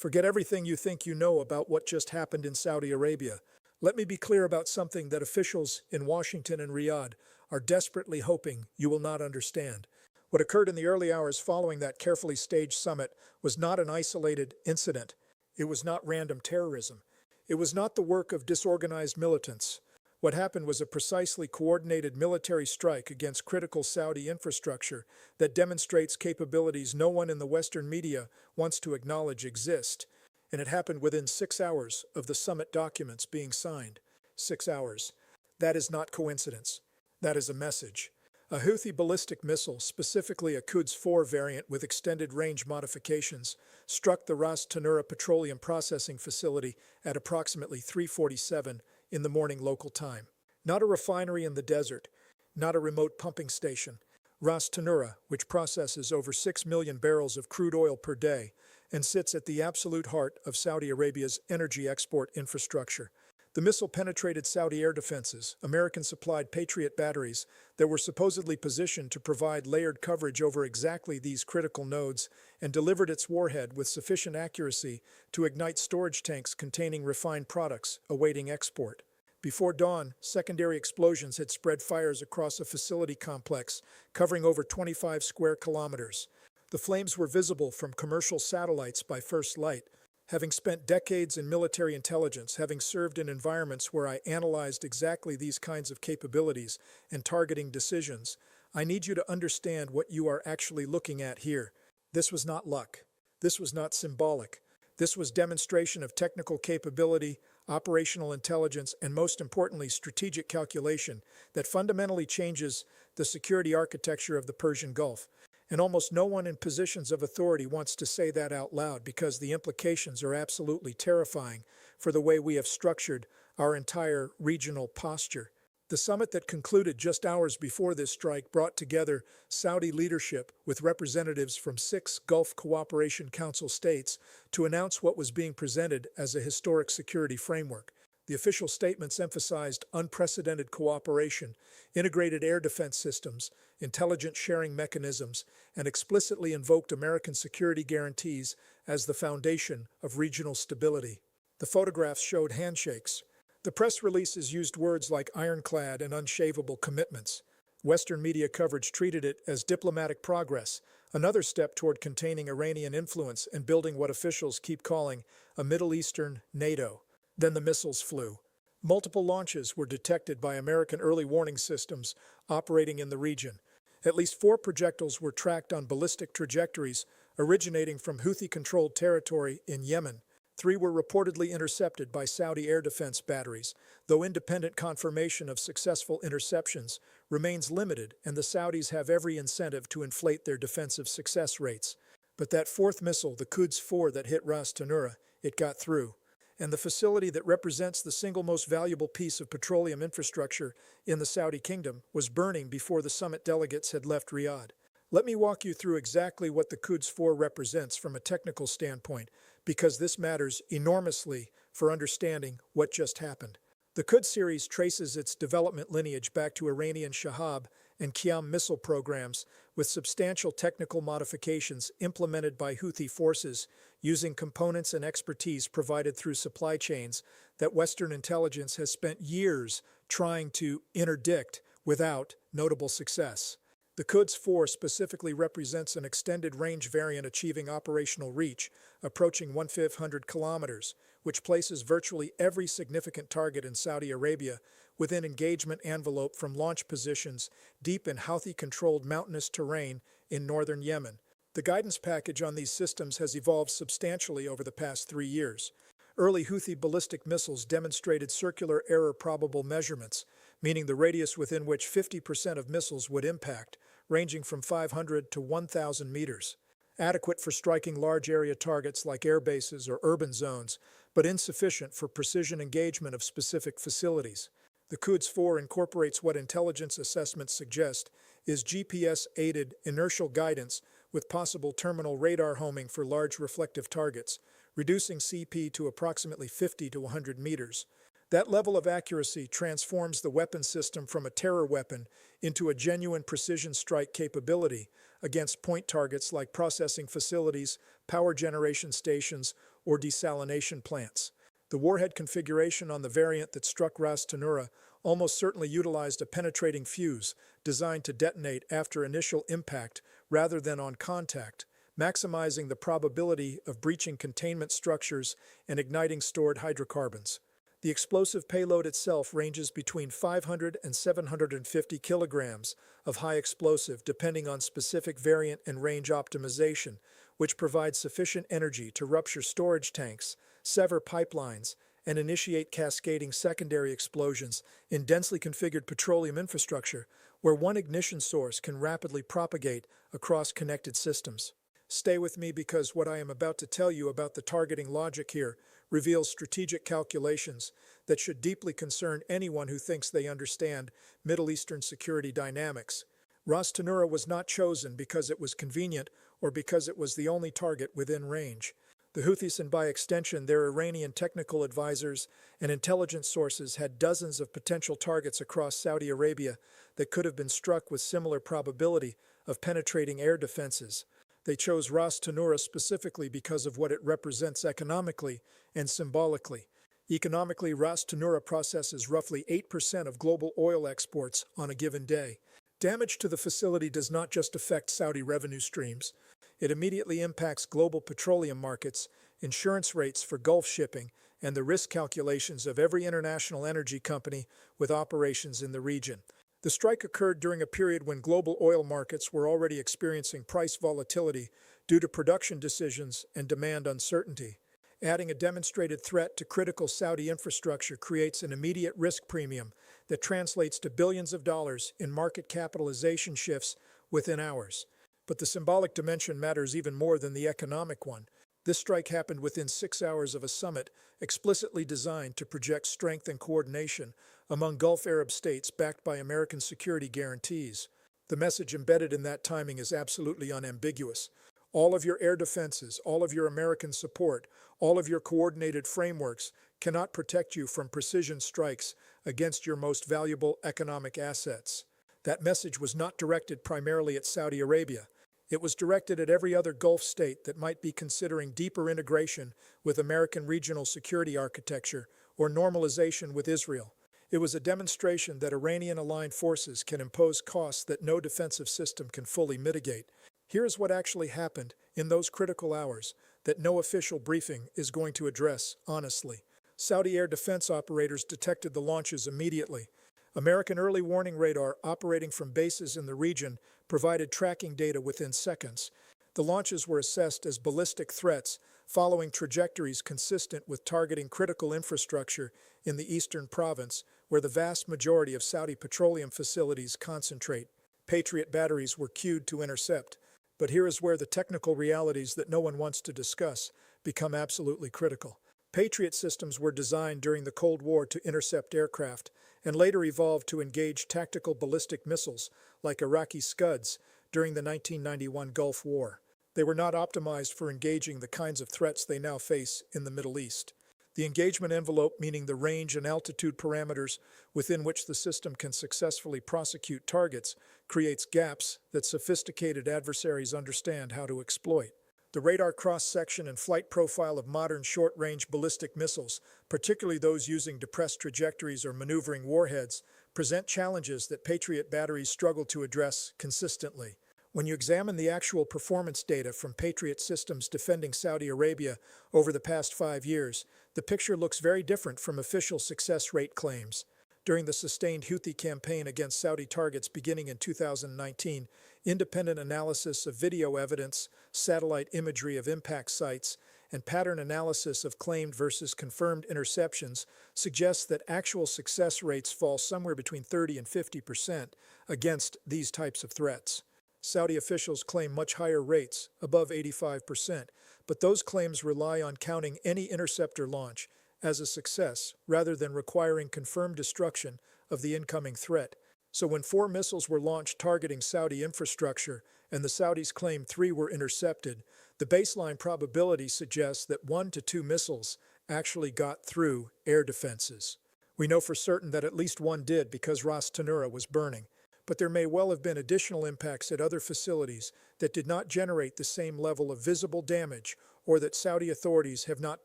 Forget everything you think you know about what just happened in Saudi Arabia. Let me be clear about something that officials in Washington and Riyadh are desperately hoping you will not understand. What occurred in the early hours following that carefully staged summit was not an isolated incident. It was not random terrorism. It was not the work of disorganized militants. What happened was a precisely coordinated military strike against critical Saudi infrastructure that demonstrates capabilities no one in the Western media wants to acknowledge exist. And it happened within 6 hours of the summit documents being signed. 6 hours. That is not coincidence. That is a message. A Houthi ballistic missile, specifically a Quds-4 variant with extended range modifications, struck the Ras Tanura petroleum processing facility at approximately 3:47 in the morning local time. Not a refinery in the desert, not a remote pumping station. Ras Tanura, which processes over 6 million barrels of crude oil per day and sits at the absolute heart of Saudi Arabia's energy export infrastructure. The missile penetrated Saudi air defenses, American-supplied Patriot batteries that were supposedly positioned to provide layered coverage over exactly these critical nodes, and delivered its warhead with sufficient accuracy to ignite storage tanks containing refined products awaiting export. Before dawn, secondary explosions had spread fires across a facility complex covering over 25 square kilometers. The flames were visible from commercial satellites by first light. Having spent decades in military intelligence, having served in environments where I analyzed exactly these kinds of capabilities and targeting decisions, I need you to understand what you are actually looking at here. This was not luck. This was not symbolic. This was demonstration of technical capability, operational intelligence, and most importantly, strategic calculation that fundamentally changes the security architecture of the Persian Gulf. And almost no one in positions of authority wants to say that out loud because the implications are absolutely terrifying for the way we have structured our entire regional posture. The summit that concluded just hours before this strike brought together Saudi leadership with representatives from 6 Gulf Cooperation Council states to announce what was being presented as a historic security framework. The official statements emphasized unprecedented cooperation, integrated air defense systems, intelligence sharing mechanisms, and explicitly invoked American security guarantees as the foundation of regional stability. The photographs showed handshakes. The press releases used words like ironclad and unshavable commitments. Western media coverage treated it as diplomatic progress, another step toward containing Iranian influence and building what officials keep calling a Middle Eastern NATO. Then the missiles flew. Multiple launches were detected by American early warning systems operating in the region. At least 4 projectiles were tracked on ballistic trajectories originating from Houthi-controlled territory in Yemen. 3 were reportedly intercepted by Saudi air defense batteries, though independent confirmation of successful interceptions remains limited, and the Saudis have every incentive to inflate their defensive success rates. But that 4th missile, the Quds-4 that hit Ras Tanura, it got through. And the facility that represents the single most valuable piece of petroleum infrastructure in the Saudi kingdom was burning before the summit delegates had left Riyadh. Let me walk you through exactly what the Quds-4 represents from a technical standpoint, because this matters enormously for understanding what just happened. The Quds series traces its development lineage back to Iranian Shahab and Qiyam missile programs, with substantial technical modifications implemented by Houthi forces using components and expertise provided through supply chains that Western intelligence has spent years trying to interdict without notable success. The Quds-4 specifically represents an extended range variant achieving operational reach, approaching 1,500 kilometers, which places virtually every significant target in Saudi Arabia within engagement envelope from launch positions deep in Houthi-controlled mountainous terrain in northern Yemen. The guidance package on these systems has evolved substantially over the past 3 years. Early Houthi ballistic missiles demonstrated circular error probable measurements, meaning the radius within which 50% of missiles would impact, ranging from 500 to 1,000 meters. Adequate for striking large area targets like air bases or urban zones, but insufficient for precision engagement of specific facilities. The Quds-4 incorporates what intelligence assessments suggest is GPS-aided inertial guidance with possible terminal radar homing for large reflective targets, reducing CP to approximately 50 to 100 meters. That level of accuracy transforms the weapon system from a terror weapon into a genuine precision strike capability against point targets like processing facilities, power generation stations, or desalination plants. The warhead configuration on the variant that struck Ras Tanura almost certainly utilized a penetrating fuse designed to detonate after initial impact rather than on contact, maximizing the probability of breaching containment structures and igniting stored hydrocarbons. The explosive payload itself ranges between 500 and 750 kilograms of high explosive depending on specific variant and range optimization, which provides sufficient energy to rupture storage tanks, sever pipelines, and initiate cascading secondary explosions in densely configured petroleum infrastructure, where one ignition source can rapidly propagate across connected systems. Stay with me because what I am about to tell you about the targeting logic here reveals strategic calculations that should deeply concern anyone who thinks they understand Middle Eastern security dynamics. Ras Tanura was not chosen because it was convenient or because it was the only target within range. The Houthis, and by extension their Iranian technical advisors and intelligence sources, had dozens of potential targets across Saudi Arabia that could have been struck with similar probability of penetrating air defenses. They chose Ras Tanura specifically because of what it represents economically and symbolically. Economically, Ras Tanura processes roughly 8% of global oil exports on a given day. Damage to the facility does not just affect Saudi revenue streams. It immediately impacts global petroleum markets, insurance rates for Gulf shipping, and the risk calculations of every international energy company with operations in the region. The strike occurred during a period when global oil markets were already experiencing price volatility due to production decisions and demand uncertainty. Adding a demonstrated threat to critical Saudi infrastructure creates an immediate risk premium that translates to billions of dollars in market capitalization shifts within hours. But the symbolic dimension matters even more than the economic one. This strike happened within 6 hours of a summit explicitly designed to project strength and coordination among Gulf Arab states backed by American security guarantees. The message embedded in that timing is absolutely unambiguous. All of your air defenses, all of your American support, all of your coordinated frameworks cannot protect you from precision strikes against your most valuable economic assets. That message was not directed primarily at Saudi Arabia. It was directed at every other Gulf state that might be considering deeper integration with American regional security architecture or normalization with Israel. It was a demonstration that Iranian-aligned forces can impose costs that no defensive system can fully mitigate. Here is what actually happened in those critical hours that no official briefing is going to address honestly. Saudi air defense operators detected the launches immediately. American early warning radar operating from bases in the region provided tracking data within seconds. The launches were assessed as ballistic threats, following trajectories consistent with targeting critical infrastructure in the eastern province, where the vast majority of Saudi petroleum facilities concentrate. Patriot batteries were cued to intercept. But here is where the technical realities that no one wants to discuss become absolutely critical. Patriot systems were designed during the Cold War to intercept aircraft, and later evolved to engage tactical ballistic missiles, like Iraqi Scuds, during the 1991 Gulf War. They were not optimized for engaging the kinds of threats they now face in the Middle East. The engagement envelope, meaning the range and altitude parameters within which the system can successfully prosecute targets, creates gaps that sophisticated adversaries understand how to exploit. The radar cross-section and flight profile of modern short-range ballistic missiles, particularly those using depressed trajectories or maneuvering warheads, present challenges that Patriot batteries struggle to address consistently. When you examine the actual performance data from Patriot systems defending Saudi Arabia over the past 5 years, the picture looks very different from official success rate claims. During the sustained Houthi campaign against Saudi targets beginning in 2019, independent analysis of video evidence, satellite imagery of impact sites, and pattern analysis of claimed versus confirmed interceptions suggests that actual success rates fall somewhere between 30 and 50% against these types of threats. Saudi officials claim much higher rates, above 85%, but those claims rely on counting any interceptor launch as a success rather than requiring confirmed destruction of the incoming threat. So when 4 missiles were launched targeting Saudi infrastructure and the Saudis claim 3 were intercepted, the baseline probability suggests that 1 to 2 missiles actually got through air defenses. We know for certain that at least one did because Ras Tanura was burning, but there may well have been additional impacts at other facilities that did not generate the same level of visible damage or that Saudi authorities have not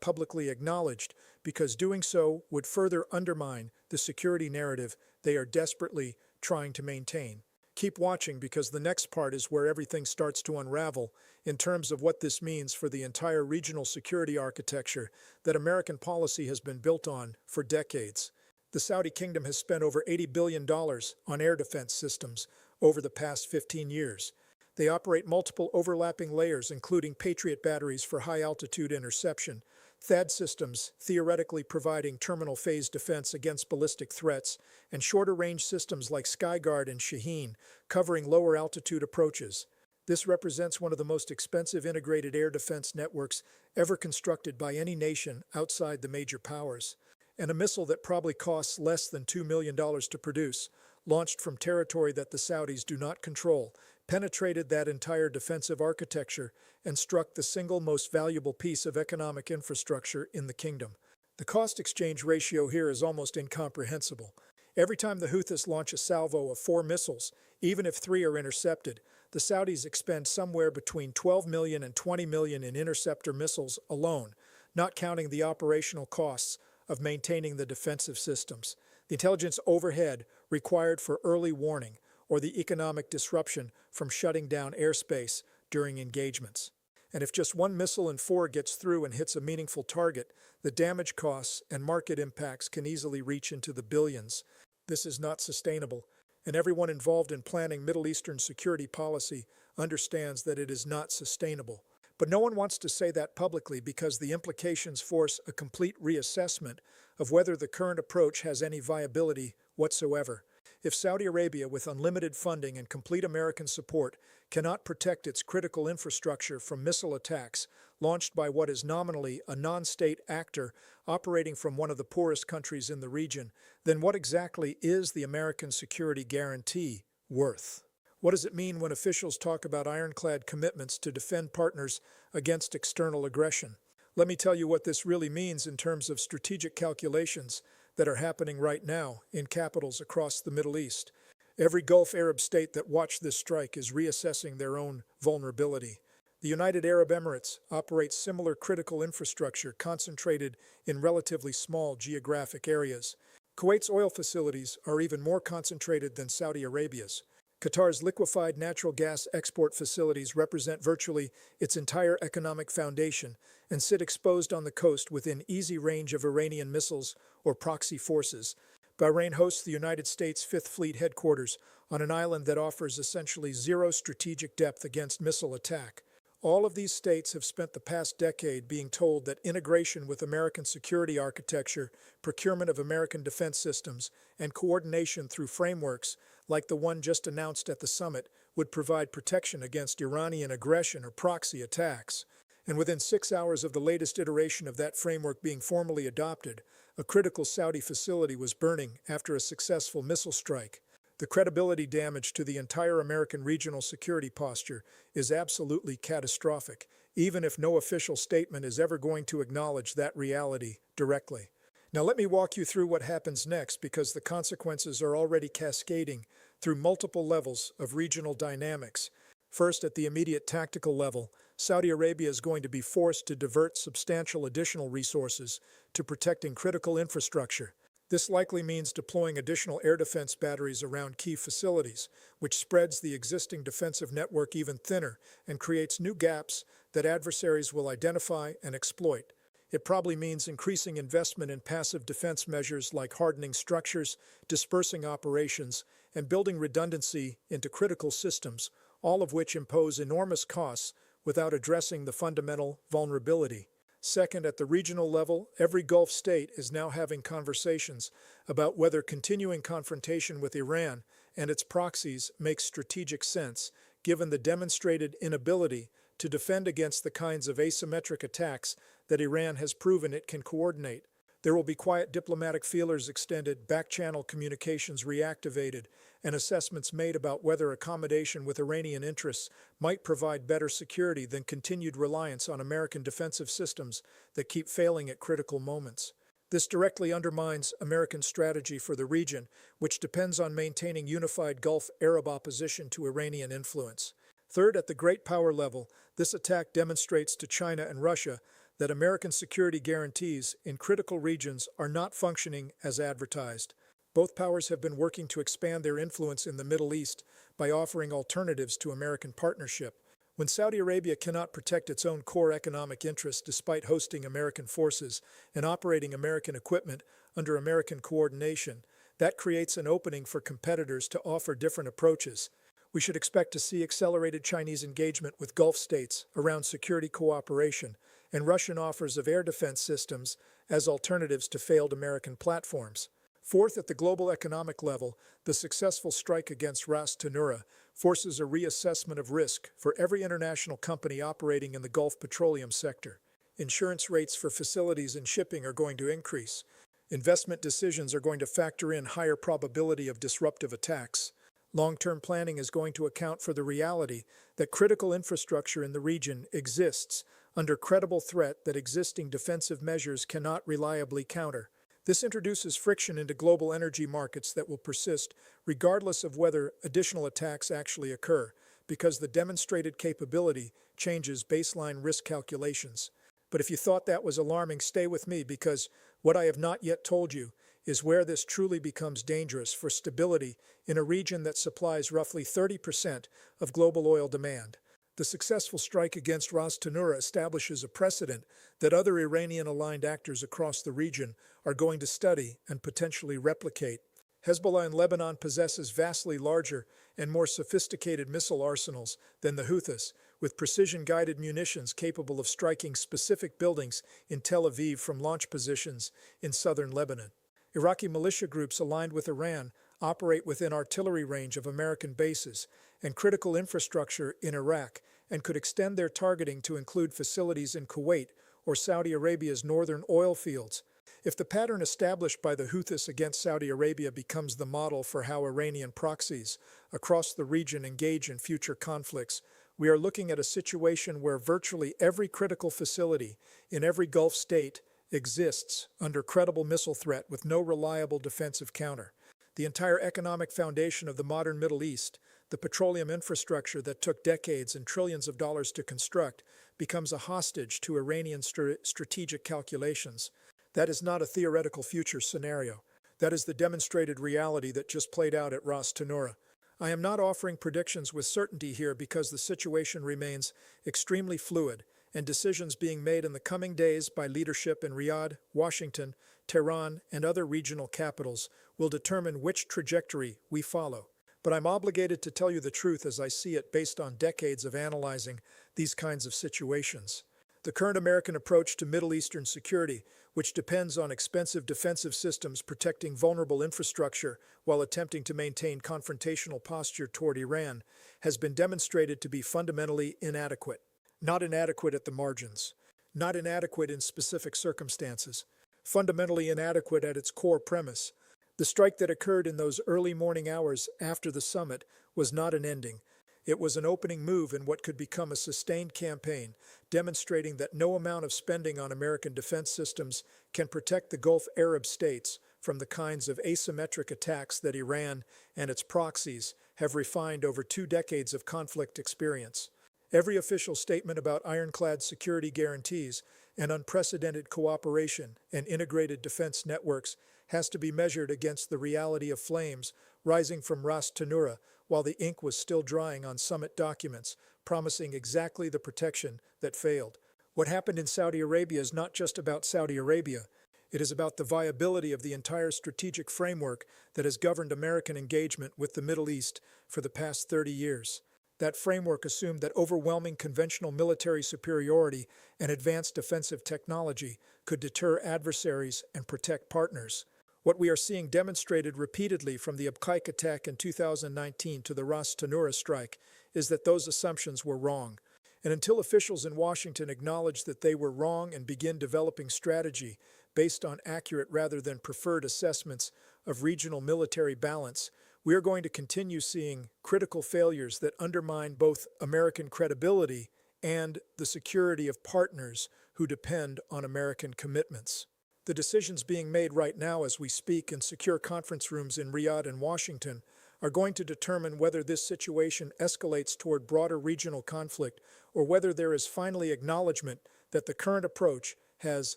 publicly acknowledged, because doing so would further undermine the security narrative they are desperately trying to maintain. Keep watching, because the next part is where everything starts to unravel in terms of what this means for the entire regional security architecture that American policy has been built on for decades. The Saudi kingdom has spent over $80 billion on air defense systems over the past 15 years. They operate multiple overlapping layers, including Patriot batteries for high-altitude interception, THAAD systems theoretically providing terminal phase defense against ballistic threats, and shorter-range systems like Skyguard and Shaheen covering lower-altitude approaches. This represents one of the most expensive integrated air defense networks ever constructed by any nation outside the major powers. And a missile that probably costs less than $2 million to produce, launched from territory that the Saudis do not control, penetrated that entire defensive architecture and struck the single most valuable piece of economic infrastructure in the kingdom. The cost-exchange ratio here is almost incomprehensible. Every time the Houthis launch a salvo of 4 missiles, even if 3 are intercepted, the Saudis expend somewhere between 12 million and 20 million in interceptor missiles alone, not counting the operational costs of maintaining the defensive systems, the intelligence overhead required for early warning, or the economic disruption from shutting down airspace during engagements. And if just 1 missile in 4 gets through and hits a meaningful target, the damage costs and market impacts can easily reach into the billions. This is not sustainable, and everyone involved in planning Middle Eastern security policy understands that it is not sustainable. But no one wants to say that publicly, because the implications force a complete reassessment of whether the current approach has any viability whatsoever. If Saudi Arabia, with unlimited funding and complete American support, cannot protect its critical infrastructure from missile attacks launched by what is nominally a non-state actor operating from one of the poorest countries in the region, then what exactly is the American security guarantee worth? What does it mean when officials talk about ironclad commitments to defend partners against external aggression? Let me tell you what this really means in terms of strategic calculations that are happening right now in capitals across the Middle East. Every Gulf Arab state that watched this strike is reassessing their own vulnerability. The United Arab Emirates operates similar critical infrastructure concentrated in relatively small geographic areas. Kuwait's oil facilities are even more concentrated than Saudi Arabia's. Qatar's liquefied natural gas export facilities represent virtually its entire economic foundation and sit exposed on the coast within easy range of Iranian missiles or proxy forces. Bahrain hosts the United States Fifth Fleet headquarters on an island that offers essentially zero strategic depth against missile attack. All of these states have spent the past decade being told that integration with American security architecture, procurement of American defense systems, and coordination through frameworks like the one just announced at the summit would provide protection against Iranian aggression or proxy attacks. And within 6 hours of the latest iteration of that framework being formally adopted, a critical Saudi facility was burning after a successful missile strike. The credibility damage to the entire American regional security posture is absolutely catastrophic, even if no official statement is ever going to acknowledge that reality directly. Now let me walk you through what happens next, because the consequences are already cascading through multiple levels of regional dynamics. First, at the immediate tactical level, Saudi Arabia is going to be forced to divert substantial additional resources to protecting critical infrastructure. This likely means deploying additional air defense batteries around key facilities, which spreads the existing defensive network even thinner and creates new gaps that adversaries will identify and exploit. It probably means increasing investment in passive defense measures like hardening structures, dispersing operations, and building redundancy into critical systems, all of which impose enormous costs without addressing the fundamental vulnerability. Second, at the regional level, every Gulf state is now having conversations about whether continuing confrontation with Iran and its proxies makes strategic sense, given the demonstrated inability to defend against the kinds of asymmetric attacks that Iran has proven it can coordinate. There will be quiet diplomatic feelers extended, back-channel communications reactivated, and assessments made about whether accommodation with Iranian interests might provide better security than continued reliance on American defensive systems that keep failing at critical moments. This directly undermines American strategy for the region, which depends on maintaining unified Gulf Arab opposition to Iranian influence. Third, at the great power level, this attack demonstrates to China and Russia that American security guarantees in critical regions are not functioning as advertised. Both powers have been working to expand their influence in the Middle East by offering alternatives to American partnership. When Saudi Arabia cannot protect its own core economic interests despite hosting American forces and operating American equipment under American coordination, that creates an opening for competitors to offer different approaches. We should expect to see accelerated Chinese engagement with Gulf states around security cooperation and Russian offers of air defense systems as alternatives to failed American platforms. Fourth, at the global economic level, the successful strike against Ras Tanura forces a reassessment of risk for every international company operating in the Gulf petroleum sector. Insurance rates for facilities and shipping are going to increase. Investment decisions are going to factor in higher probability of disruptive attacks. Long-term planning is going to account for the reality that critical infrastructure in the region exists under credible threat that existing defensive measures cannot reliably counter. This introduces friction into global energy markets that will persist regardless of whether additional attacks actually occur, because the demonstrated capability changes baseline risk calculations. But if you thought that was alarming, stay with me, because what I have not yet told you is where this truly becomes dangerous for stability in a region that supplies roughly 30% of global oil demand. The successful strike against Ras Tanura establishes a precedent that other Iranian-aligned actors across the region are going to study and potentially replicate. Hezbollah in Lebanon possesses vastly larger and more sophisticated missile arsenals than the Houthis, with precision-guided munitions capable of striking specific buildings in Tel Aviv from launch positions in southern Lebanon. Iraqi militia groups aligned with Iran operate within artillery range of American bases and critical infrastructure in Iraq, and could extend their targeting to include facilities in Kuwait or Saudi Arabia's northern oil fields. If the pattern established by the Houthis against Saudi Arabia becomes the model for how Iranian proxies across the region engage in future conflicts, we are looking at a situation where virtually every critical facility in every Gulf state exists under credible missile threat with no reliable defensive counter. The entire economic foundation of the modern Middle East, the petroleum infrastructure that took decades and trillions of dollars to construct, becomes a hostage to Iranian strategic calculations. That is not a theoretical future scenario. That is the demonstrated reality that just played out at Ras Tanura. I am not offering predictions with certainty here because the situation remains extremely fluid, and decisions being made in the coming days by leadership in Riyadh, Washington, Tehran, and other regional capitals will determine which trajectory we follow. But I'm obligated to tell you the truth as I see it based on decades of analyzing these kinds of situations. The current American approach to Middle Eastern security, which depends on expensive defensive systems protecting vulnerable infrastructure while attempting to maintain confrontational posture toward Iran, has been demonstrated to be fundamentally inadequate. Not inadequate at the margins, not inadequate in specific circumstances, fundamentally inadequate at its core premise. The strike that occurred in those early morning hours after the summit was not an ending. It was an opening move in what could become a sustained campaign, demonstrating that no amount of spending on American defense systems can protect the Gulf Arab states from the kinds of asymmetric attacks that Iran and its proxies have refined over 2 decades of conflict experience. Every official statement about ironclad security guarantees and unprecedented cooperation and integrated defense networks has to be measured against the reality of flames rising from Ras Tanura while the ink was still drying on summit documents, promising exactly the protection that failed. What happened in Saudi Arabia is not just about Saudi Arabia. It is about the viability of the entire strategic framework that has governed American engagement with the Middle East for the past 30 years. That framework assumed that overwhelming conventional military superiority and advanced defensive technology could deter adversaries and protect partners. What we are seeing demonstrated repeatedly from the Abqaiq attack in 2019 to the Ras Tanura strike is that those assumptions were wrong. And until officials in Washington acknowledge that they were wrong and begin developing strategy based on accurate rather than preferred assessments of regional military balance, we are going to continue seeing critical failures that undermine both American credibility and the security of partners who depend on American commitments. The decisions being made right now as we speak in secure conference rooms in Riyadh and Washington are going to determine whether this situation escalates toward broader regional conflict or whether there is finally acknowledgement that the current approach has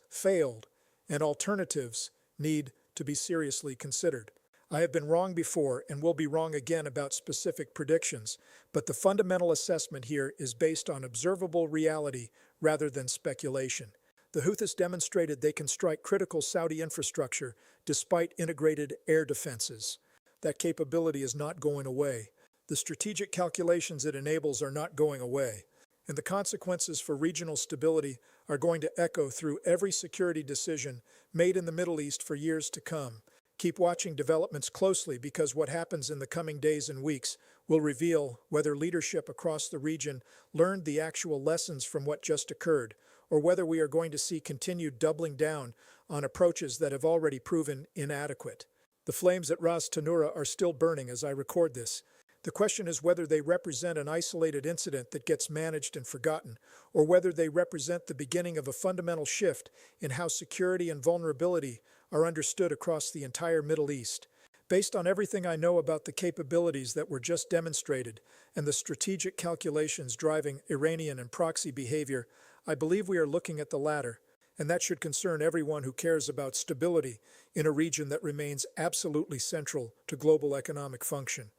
failed and alternatives need to be seriously considered. I have been wrong before and will be wrong again about specific predictions, but the fundamental assessment here is based on observable reality rather than speculation. The Houthis demonstrated they can strike critical Saudi infrastructure despite integrated air defenses. That capability is not going away. The strategic calculations it enables are not going away, and the consequences for regional stability are going to echo through every security decision made in the Middle East for years to come. Keep watching developments closely because what happens in the coming days and weeks will reveal whether leadership across the region learned the actual lessons from what just occurred, or whether we are going to see continued doubling down on approaches that have already proven inadequate. The flames at Ras Tanura are still burning as I record this. The question is whether they represent an isolated incident that gets managed and forgotten, or whether they represent the beginning of a fundamental shift in how security and vulnerability are understood across the entire Middle East. Based on everything I know about the capabilities that were just demonstrated and the strategic calculations driving Iranian and proxy behavior, I believe we are looking at the latter, and that should concern everyone who cares about stability in a region that remains absolutely central to global economic function.